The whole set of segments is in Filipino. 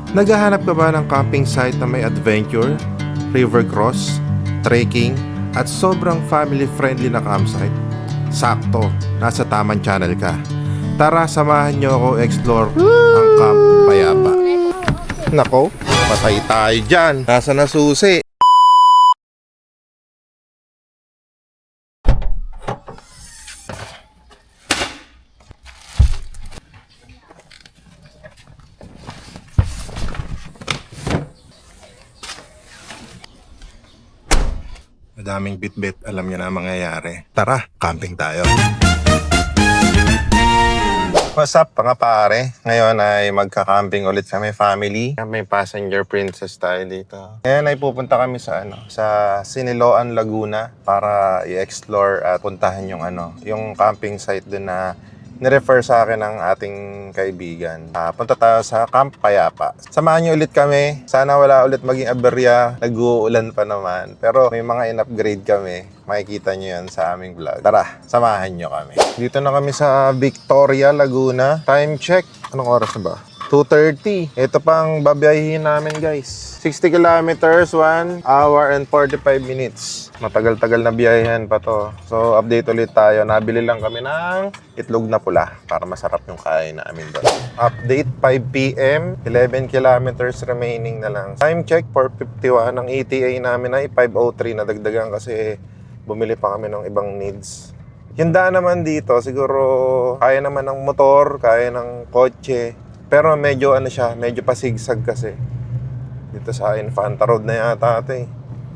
Naghahanap ka ba ng camping site na may adventure, river cross, trekking, at sobrang family-friendly na campsite? Sakto, nasa tamang channel ka. Tara, samahan niyo ako explore ang Camp Payapa. Nako, patay tayo dyan. Nasa na susi? Madaming bit-bit, alam niyo na ang mangyayari. Tara, camping tayo. What's up mga pare? Ngayon ay magka-camping ulit kami family. May passenger princess tayo dito. Ngayon ay pupunta kami sa Siniloan, Laguna para i-explore at puntahan yung camping site doon na nirefer sa akin ng ating kaibigan. Punta tayo sa Camp Payapa. Samahan niyo ulit kami. Sana wala ulit maging aberya. Nag-uulan pa naman. Pero may mga in-upgrade kami. Makikita niyo yan sa aming vlog. Tara, samahan niyo kami. Dito na kami sa Victoria, Laguna. Time check. Anong oras na ba? 2:30. Ito pang babiyahin namin guys. 60 kilometers, 1 hour and 45 minutes. Matagal-tagal na biyahin pa to. So update ulit tayo. Nabili lang kami ng itlog na pula para masarap yung kain namin doon. Update 5 p.m. 11 kilometers remaining na lang. Time check 4:51. Ang ETA namin ay 5:03. Nadagdagan kasi bumili pa kami ng ibang needs. Yung daan naman dito, siguro kaya naman ng motor, kaya ng kotse. Pero medyo medyo pasigsag kasi. Dito sa Infanta Road na yata ito eh.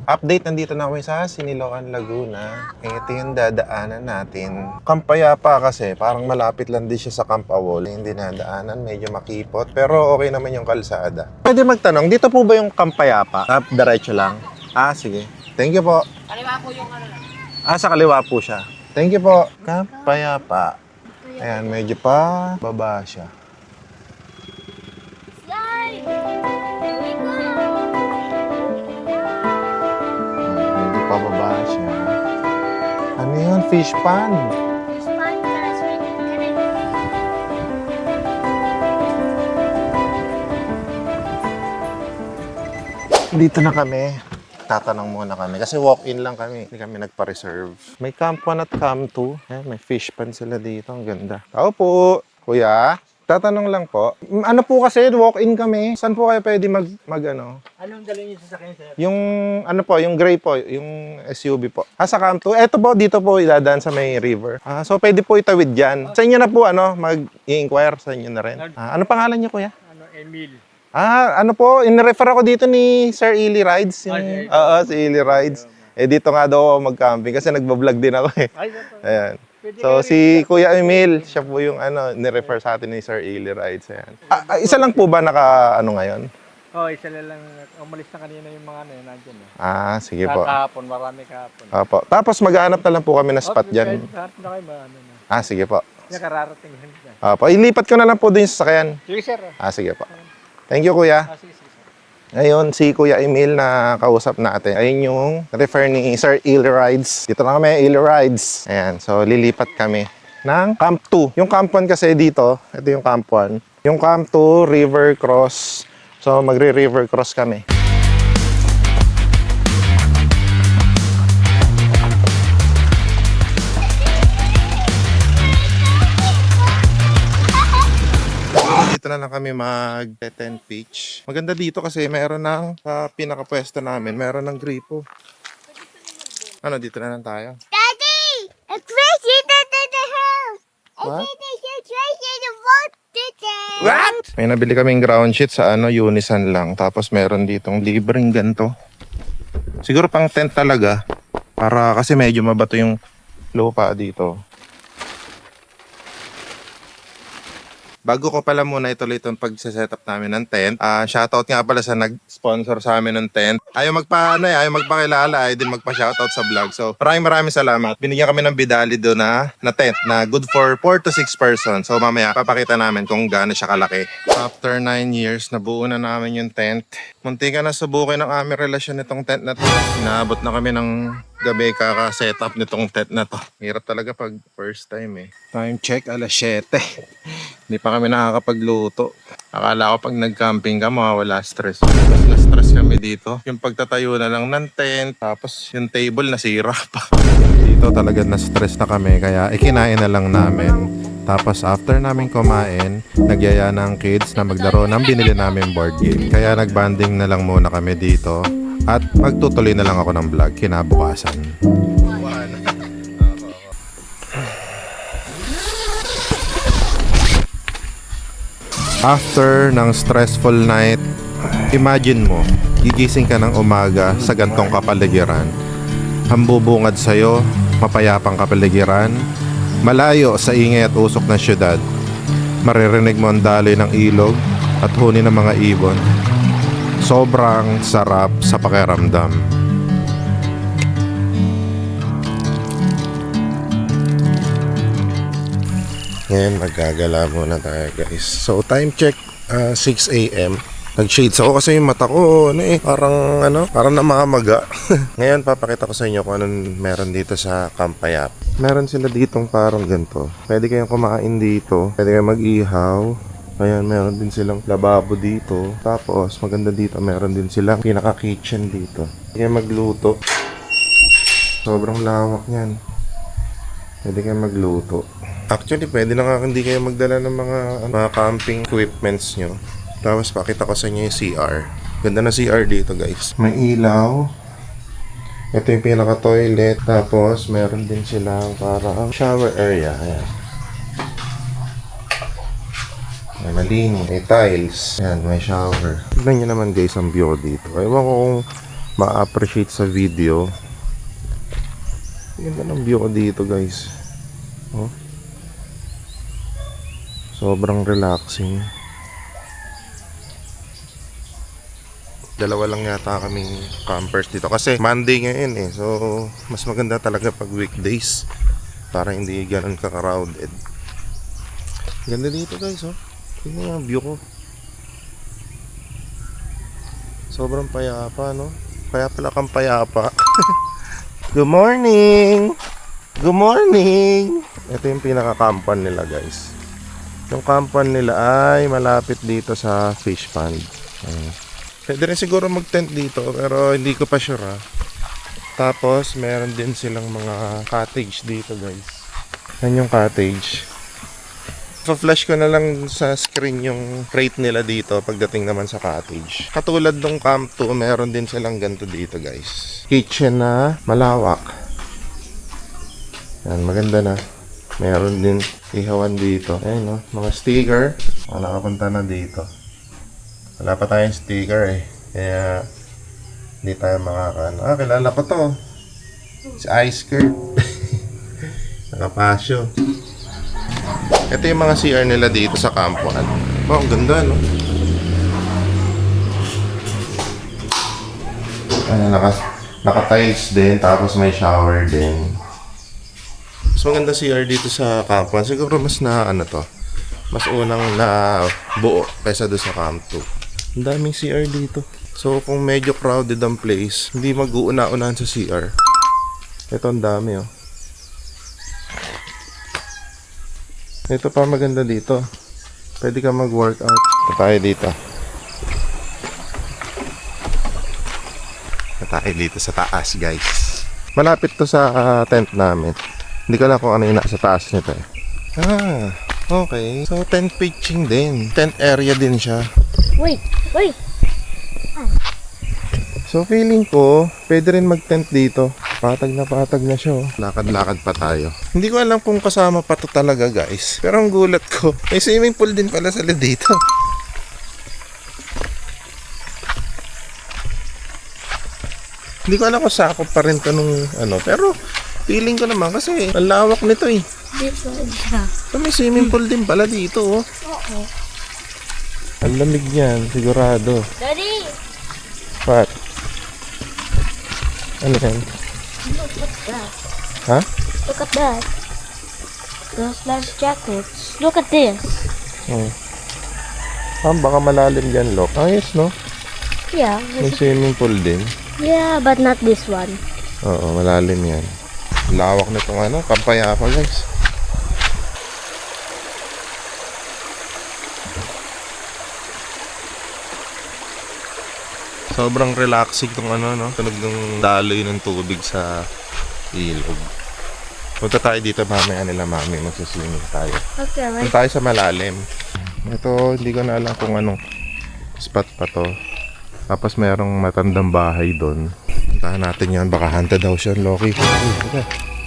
Update, nandito na kami sa Siniloan, Laguna. Ito yung dadaanan natin. Camp Payapa kasi, parang malapit lang din siya sa Camp Awol. Hindi nadaanan, medyo makipot. Pero okay naman yung kalsada. Pwede magtanong, dito po ba yung Camp Payapa? Diretso lang? Sige. Thank you po. Kaliwa po yung Sa kaliwa po siya. Thank you po. Camp Payapa. Ayan, medyo pa baba siya. Medyo pababa siya. Ano yun? Fish pond. Dito na kami. Tatanong muna kami. Kasi walk-in lang kami. Hindi kami nagpa-reserve. May camp 1 at camp 2. May fish pond sila dito. Ang ganda. Tao po. Kuya, tatanong lang po. Ano po kasi, walk-in kami. Saan po kayo pwede mag-ano? Anong dala niyo sa sasakyan, sir? Yung yung gray po, yung SUV po. Sa Camp 2. Eto po, dito po idadaan sa may river. So pwede po itawid dyan. Sa inyo na po, mag-i-inquire sa inyo na rin. Ano pangalan niyo, kuya? Emil. In-refer ako dito ni Sir Eli Rides. Si Eli Rides. Dito nga daw ako mag-camping kasi nagbablog din ako eh. Ayan. So, si Kuya Emil, siya po yung ni-refer sa atin ni Sir Eli Rides. Ayan. Isa lang po ba ngayon? Isa lang. Umalis na kanina yung mga nandiyan. Sige po. Kahapon, marami kahapon. Opo. Tapos maghahanap na lang po kami na spot dyan. Kahapon na kayo Sige po. Nakararating lang dyan. Opo. Ilipat ko na lang po din sa sakyan. Sige, sir. Sige po. Thank you, Kuya. Sige, sir. Ngayon, si Kuya Emil na kausap natin. Ayun yung refer ni Sir Eli Rides. Dito na kami, Eli Rides. Ayan, so lilipat kami ng Camp 2. Yung Camp 1 kasi dito, ito yung Camp 1. Yung Camp 2, river cross. So magre-river cross kami. Dito na lang kami mag-tent pitch. Maganda dito kasi mayroon ng pinakapwesto namin, mayroon ng gripo. Dito na lang tayo. Daddy! A crazy in the house! What? I think there's a crazy in the boat today! What? May nabili kaming ground sheet sa Unisan lang. Tapos meron ditong libreng ganto. Siguro pang tent talaga. Kasi medyo mabato yung lupa dito. Bago ko pala muna ituloy itong pag-setup namin ng tent. Shoutout nga pala sa nag-sponsor sa amin ng tent. Ayaw magpakilala, ayaw din magpa-shoutout sa vlog. So, maraming salamat. Binigyan kami ng bidali doon na tent na good for 4 to 6 persons. So, mamaya papakita namin kung gaano siya kalaki. After 9 years, nabuo na namin yung tent. Munti ka na subukin ang aming relasyon nitong tent na to. Inaabot na kami ng gabi kaka-setup nitong tent na to. Hirap talaga pag first time eh. Time check, alas 7. Hindi pa kami nakakapagluto. Akala ko pag nag-camping ka, mawawala stress. Mas na-stress kami dito. Yung pagtatayo na lang ng tent, tapos yung table nasira pa. Dito talaga na-stress na kami, kaya ikinain na lang namin. Tapos after namin kumain, nagyaya ng kids na maglaro ng binili namin board game. Kaya nagbanding na lang muna kami dito. At magtutuloy na lang ako ng vlog kinabukasan. After ng stressful night, imagine mo, gigising ka ng umaga sa gantong kapaligiran. Hambubungad sa'yo, mapayapang kapaligiran, malayo sa ingay at usok ng syudad. Maririnig mo ang daloy ng ilog at huni ng mga ibon. Sobrang sarap sa pakiramdam. Ngayon maggagala muna tayo guys. So time check 6 a.m. Nag-shades ako kasi yung mata ko parang namamaga. Ngayon papakita ko sa inyo kung anong meron dito sa Kampayap. Meron sila ditong parang ganito. Pwede kayong kumain dito. Pwede kayong mag-ihaw. Ayan, meron din silang lababo dito. Tapos, maganda dito, meron din silang pinaka-kitchen dito. Pwede kayo magluto. Sobrang lawak niyan. Pwede kayo magluto. Actually, pwede na nga hindi kayo magdala ng mga camping equipments nyo. Tapos, pakita ko sa inyo yung CR. Ganda na CR dito, guys. May ilaw. Ito yung pinaka-toilet. Tapos, meron din silang parang shower area. Ayan. May malinis, may tiles. Ayan, may shower. Tignan nyo naman guys ang view dito. Ewan ko kung ma-appreciate sa video. Ganda ng view ko dito guys. Oh. Sobrang relaxing. Dalawa lang yata kaming campers dito. Kasi Monday ngayon eh. So, mas maganda talaga pag weekdays. Para hindi ganun ka-crowded. Ganda dito guys oh. Tingnan yung view ko. Sobrang payapa, no? Kaya pala kang payapa. Good morning! Good morning! Ito yung pinaka-campan nila, guys. Yung campan nila ay malapit dito sa fish pond. Pwede rin siguro mag-tent dito, pero hindi ko pa sure, ha? Tapos, meron din silang mga cottage dito, guys. Yan yung cottage. Pa-flash ko na lang sa screen yung rate nila dito pagdating naman sa cottage. Katulad ng Camp 2, meron din silang ganito dito guys. Kitchen na malawak. Yan, maganda na. Meron din ihawan dito. Ayan no, mga sticker. Nakapunta na dito. Wala pa tayong sticker eh. Kaya hindi tayo makakano. Kilala ko to. Si Ice Skirt. Nakapasyo. Ito yung mga CR nila dito sa campuan. Oh, ang ganda, no? Naka-tiles din, tapos may shower din. Mas maganda CR dito sa campuan. Siguro mas mas unang na buo kaysa doon sa Camp 2. Ang daming CR dito. So, kung medyo crowded ang place, hindi mag-uuna-unahan sa CR. Ito ang dami, oh. Ito pa maganda dito. Pwede ka mag-workout. Ito tayo dito. Ito tayo dito sa taas, guys. Malapit to sa tent namin. Hindi ko alam kung ano yung nasa taas nito eh. Okay. So, tent pitching din. Tent area din siya. Wait. So, feeling ko, pwede rin mag-tent dito. Patag na siya oh. Lakad-lakad pa tayo. Hindi ko alam kung kasama pa to talaga guys. Pero ang gulat ko, may swimming pool din pala sila dito. Hindi ko alam kung sakop pa rin to nung pero feeling ko naman kasi ang lawak nito eh. So, may swimming pool din pala dito oh. Oo. Ang lamig niyan, sigurado. Daddy! What? Ano yan? Look at that. Ha? Look at that. Those nice jackets. Look at this. Baka malalim dyan, Lok. Ayos, no? Yeah. May swimming pool din. Yeah, but not this one. Oo, malalim yan. Lawak nitong ano, Pampayapa guys. Sobrang relaxing tong ano, no? Tunog ng daloy ng tubig sa ilog. Punta tayo dito mamaya nila mami, magsiswimming tayo. Okay, right? Punta tayo sa malalim. Ito, hindi ko na alam kung anong spot pa to. Tapos mayroong matandang bahay doon. Puntahan natin yan, baka haunted daw siya, Loki.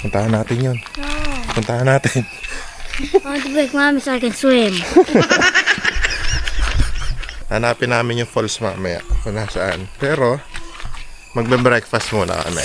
Puntahan natin yun. No. Puntahan natin. I want to break mommy so I can swim. Hanapin namin yung falls mamaya kung nasaan. Pero, magbe-breakfast muna kami.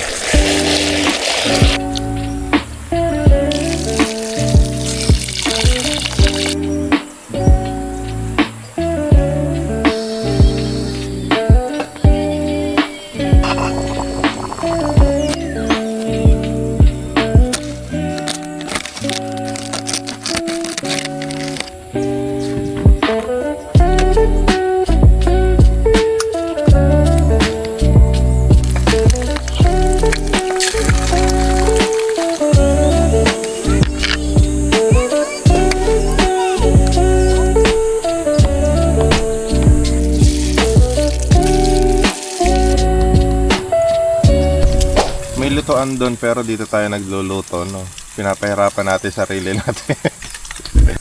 May lutuan doon pero dito tayo nagluluto, no? Pinapahirapan natin sarili natin.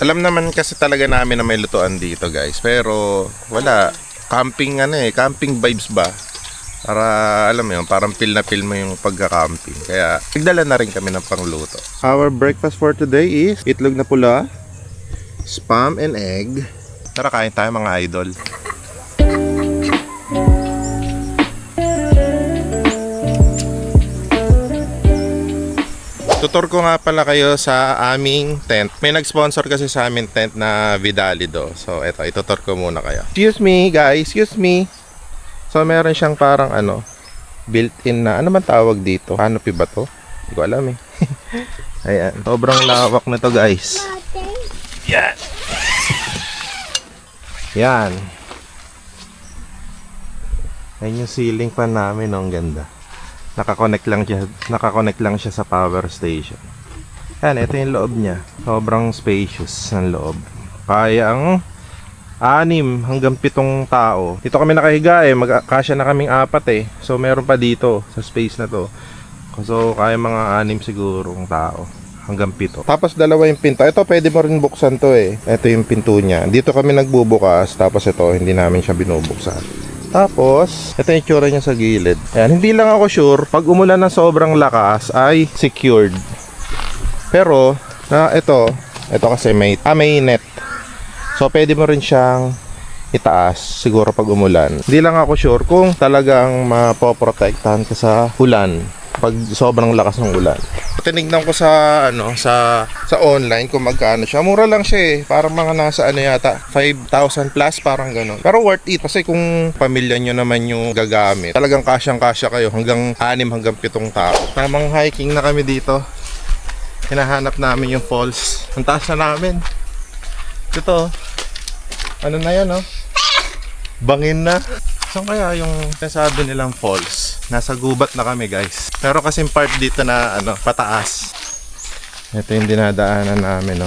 Alam naman kasi talaga namin na may lutuan dito, guys. Pero wala. Camping camping vibes ba? Para alam mo yun, parang feel na feel mo yung pagka-camping. Kaya nagdala na rin kami ng pangluto. Our breakfast for today is itlog na pula, spam and egg. Tara, kain tayo mga idol. Tutor ko nga pala kayo sa aming tent. May nag-sponsor kasi sa aming tent na Vidalido. So, eto, itutor ko muna kayo. Excuse me, guys. Excuse me. So, meron siyang parang built-in na, ano man tawag dito? Canopy ba to? Hindi ko alam eh. Ayan. Sobrang lawak na to, guys. Yan. Yan. Ayan yung ceiling fan namin. Ang ganda. Nakakonect lang siya sa power station. Yan, ito yung loob niya. Sobrang spacious ng loob. Kaya ang 6 hanggang 7 tao. Dito kami nakahiga magkasya na kaming 4 So meron pa dito sa space na to. So kaya mga 6 sigurong tao hanggang 7. Tapos dalawa yung pinto. Ito pwede mo rin buksan to Ito yung pinto niya. Dito kami nagbubukas. Tapos ito hindi namin siya binubuksan. Tapos, ito yung tsura niya sa gilid. Ayan, hindi lang ako sure, pag umulan ng sobrang lakas ay secured. Pero, ito kasi may net. So, pwede mo rin siyang itaas, siguro pag umulan. Hindi lang ako sure kung talagang mapoprotektahan ka sa ulan, pag sobrang lakas ng ulan. Tinignan ko sa online kung magkano siya. Mura lang siya Parang mga nasa yata 5,000 plus, parang gano'n. Pero worth it kasi kung pamilya nyo naman yung gagamit, talagang kasyang-kasya kayo hanggang 6 hanggang 7 tao. Tamang hiking na kami dito. Hinahanap namin yung falls. Ang taas na namin. Ito. Ano na yan Bangin na. Saan kaya yung nasabi nilang falls? Nasa gubat na kami, guys. Pero kasing part dito na pataas. Ito yung dinadaanan namin,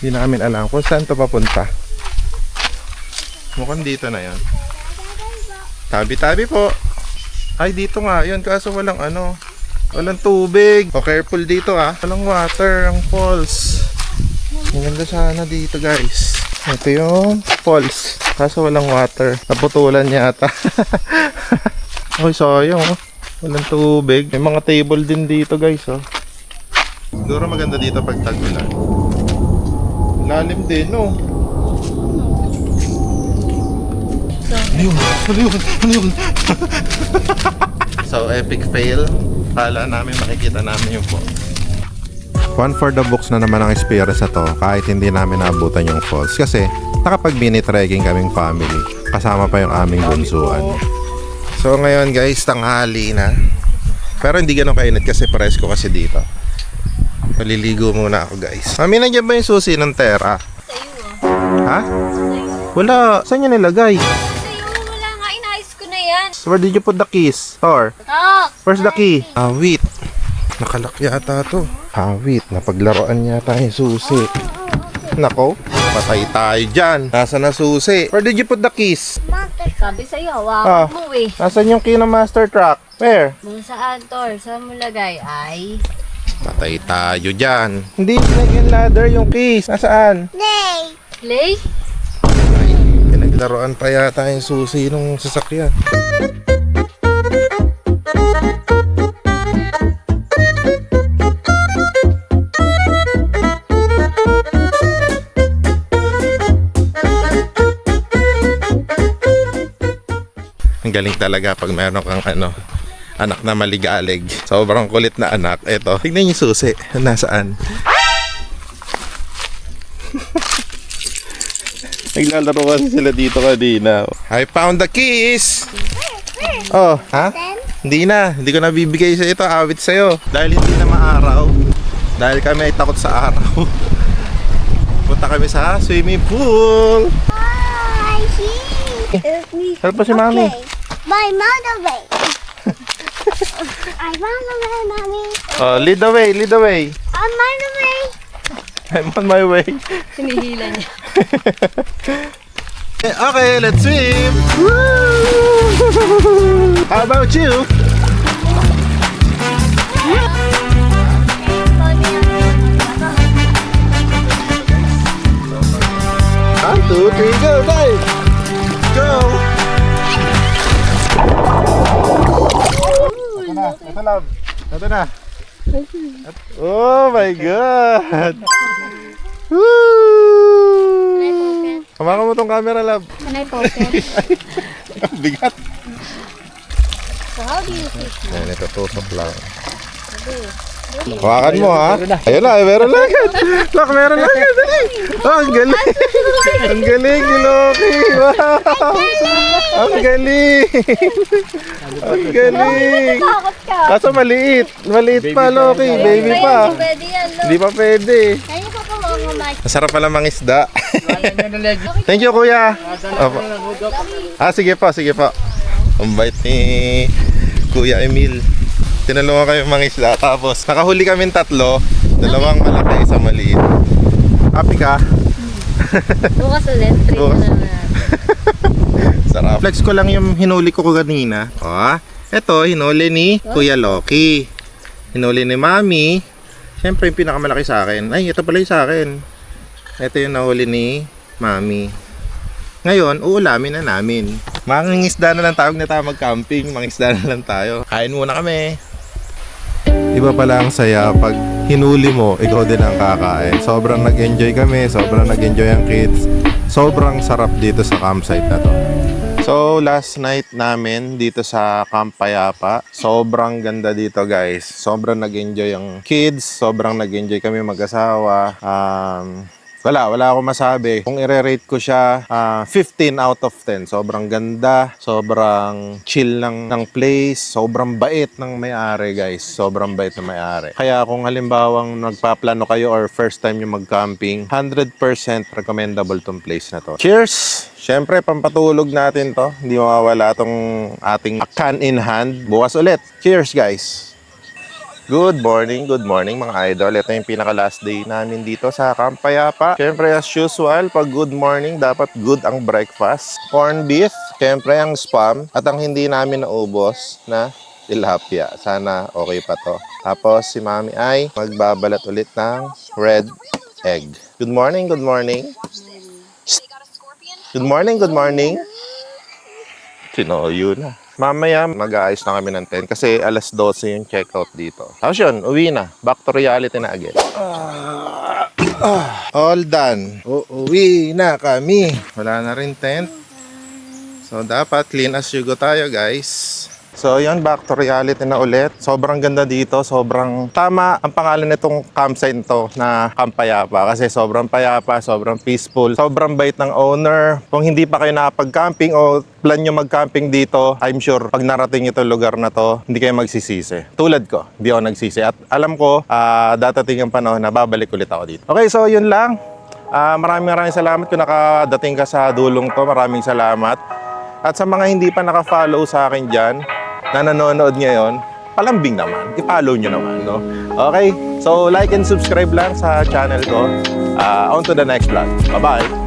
Hindi namin alam kung saan to papunta. Mukhang dito na yan. Tabi-tabi po. Ay, dito nga. Yun, kaso walang walang tubig. O, careful dito Walang water, ang falls. Maganda sana dito, guys. Ito yung falls. Kaso walang water. Naputulan yata. Ay, sayang walang tubig. May mga table din dito, guys Siguro maganda dito pag tag-ulan. Lalim din, Ano yun? So, epic fail. Kala namin makikita namin yung falls. One for the books na naman ang experience na to kahit hindi namin naabutan yung falls kasi nakapag mini trekking kaming family kasama pa yung aming bunsuan. So ngayon guys, tanghali na pero hindi ganun kainit kasi presko kasi dito. Maliligo muna ako guys. Mami, nandiyan ba yung susi ng Terra? Sa'yo Ha? Wala. Saan niya nilagay? Sa'yo, wala nga. Inayos ko na yan. Where did you put the keys? Thor, Talk. where's the key? Wait. Nakalak yata to. Wait. Napaglaruan yata yung susi. Nako, patay tayo dyan. Nasaan na susi? Where did you put the keys? Sabi sa'yo, Ah. hawakan mo eh. Nasaan yung key ng master truck? Where? Kung saan, Tor, saan mo lagay ay... Patay tayo dyan. Hindi snake and ladder yung keys. Nasaan? Clay? Ay, pinaglaruan pa yata yung susi nung sasakyan. Ang galing talaga pag meron kang anak na maligalig. Sobrang kulit na anak. Eto, tignan yung susi. Nasaan? Naglalaro kasi sila dito kanina. I found the keys! Oh, ha? Hindi na. Hindi ko nabibigay sa ito. Awit sa'yo. Dahil hindi na maaraw. Dahil kami ay takot sa araw. Punta kami sa swimming pool. I see. Help mo si Mami. My mother way. I run away, mommy. Oh, lead the way, lead the way. I'm on the way. I'm on my way. Hinihila niya. Okay, let's swim. Woo! How about you? 1, 2, 3, go, guys! Go! Ito na, ito love. Ito na. Oh my God! Woo! Hawakan mo tong camera, love. Can I poke it? Bigat. So how do you fish? Ayan, ito tusok lang. Hawakan mo, ha? Ayun na, meron lang agad. Look, meron lang agad. Dali. Oh, ang galing. Ang galing ni Loki. Wow. Ang galing. Ang galing. Takot ka. Kaso maliit. Maliit pa, Loki. Baby pa. Pwede yan, lo. Hindi pa pwede. Kaya ko po mga mic. Masarap pala mangisda. Thank you, kuya. Opo. Sige po, sige po. Ang bait ni Kuya Emil. Tinulungan kayo mangisda. Tapos, nakahuli kami 3. 2 malaki, 1 maliit. Happy ka? Bukas ulit, treat Bukas. na naman. Sarap. Flex ko lang yung hinuli ko kanina. Ito, hinuli ni Kuya Loki. Hinuli ni Mami. Siyempre, yung pinakamalaki sa akin. Ay, ito pala yung sa akin. Ito yung nahuli ni Mami. Ngayon, uulamin na namin. Mangingisda na lang tawag na tayo mag-camping. Mangingisda na lang tayo. Kain muna kami. Iba pala ang saya pag hinuli mo, ikaw din ang kakain. Sobrang nag-enjoy kami, sobrang nag-enjoy ang kids. Sobrang sarap dito sa campsite na to. So, last night namin dito sa Camp Payapa. Sobrang ganda dito, guys. Sobrang nag-enjoy ang kids, sobrang nag-enjoy kami mag-asawa. Wala akong masabi. Kung i-rate ko siya, 15 out of 10. Sobrang ganda, sobrang chill ng place, sobrang bait ng may-ari, guys. Sobrang bait ng may-ari. Kaya kung halimbawang nagpaplano kayo or first time yung mag-camping, 100% recommendable tong place na to. Cheers! Siyempre, pampatulog natin to. Hindi mawawala tong ating can in hand. Bukas ulit. Cheers, guys! Good morning mga idol. Ito yung pinaka last day namin dito sa Camp Payapa. Siyempre as usual, pag good morning, dapat good ang breakfast. Corn beef, siyempre ang spam, at ang hindi namin naubos na tilapia. Sana okay pa to. Tapos si Mami ay magbabalat ulit ng red egg. Good morning, good morning. Good morning, good morning. Sinoyo na. Mamaya mag-aayos na kami ng tent kasi alas 12 yung checkout dito. Tapos yun, uwi na. Back to reality na again. All done. Uuwi na kami. Wala na rin tent. So dapat clean as you go tayo, guys. So yun, back to reality na ulit. Sobrang ganda dito. Sobrang tama ang pangalan nitong campsite nito na Camp Payapa. Kasi sobrang payapa, sobrang peaceful, sobrang bait ng owner. Kung hindi pa kayo nakapag-camping o plan nyo mag-camping dito, I'm sure pag narating ito lugar na to, hindi kayo magsisisi. Tulad ko, hindi ako nagsisi. At alam ko, datating ang panahon na babalik ulit ako dito. Okay, so yun lang. Maraming salamat kung nakadating ka sa dulong to. Maraming salamat. At sa mga hindi pa naka-follow sa akin dyan, na nanonood ngayon, palambing naman. I-follow nyo naman, no? Okay? So, like and subscribe lang sa channel ko. On to the next vlog. Bye-bye!